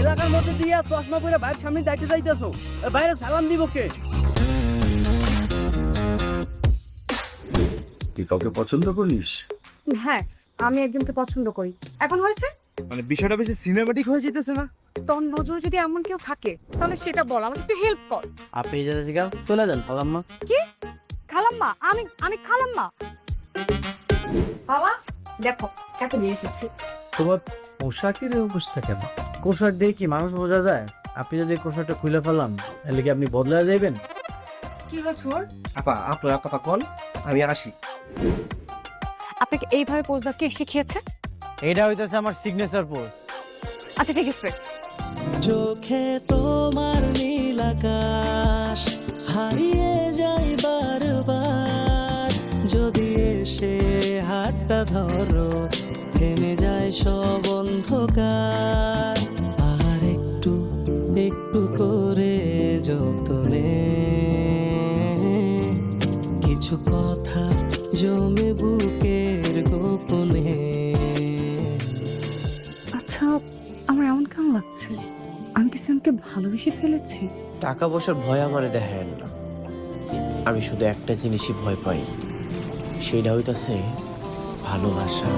এলাকার মধ্যে দিয়ে চশমা পরে বাইরের সামনে দাঁড়িয়ে যাইতেছো, বাইরে সালাম দিব কে? তুই কাউকে পছন্দ করিস? হ্যাঁ, আমি একজনকে পছন্দ করি। এখন হয়েছে? মানে বিষয়টা বেশি সিনেমাটিক হয়ে যেতেছে না? তোর নজরে যদি এমন কেউ থাকে তাহলে সেটা বল, আমাকে একটু হেল্প কর। আপনি যেতে শিখাও, চলে যান খালাম্মা। কি? খালাম্মা? আমি খালাম্মা? বাবা দেখো, এত দিয়ে এসেছি। তোমার পোশাকের এই অবস্থা কেন? পোশাক দিয়ে কি মানুষ বোঝা যায়? আপনি যদি পোশাকটা খুলে ফেলাম তাহলে কি আপনি বদলা দেবেন? কি হয়েছে ওর? আপা আপনার কথা কল, আমি আসি। আপনাকে এইভাবে পোজ দেওয়া কে শিখিয়েছে? এটা হইতেছে আমার সিগনেচার পোজ। আচ্ছা ঠিক আছে। চোখে তোমার নীল আকাশ হারিয়ে যায় বারবার, যদি এসে হাতটা ধরো থেমে যায় সব অন্ধকার, আর একটু একটু করে যতনে কিছু কথা জমে বুকের গোপনে। আচ্ছা, আমার এমন কেন লাগছে? আমি কি স্যামকে ভালোবেসে ফেলেছি? টাকা পয়সার ভয় আমারে দেখেন না, আমি শুধু একটা জিনিসই ভয় পাই, সেটা হইতাছে ভালোবাসা।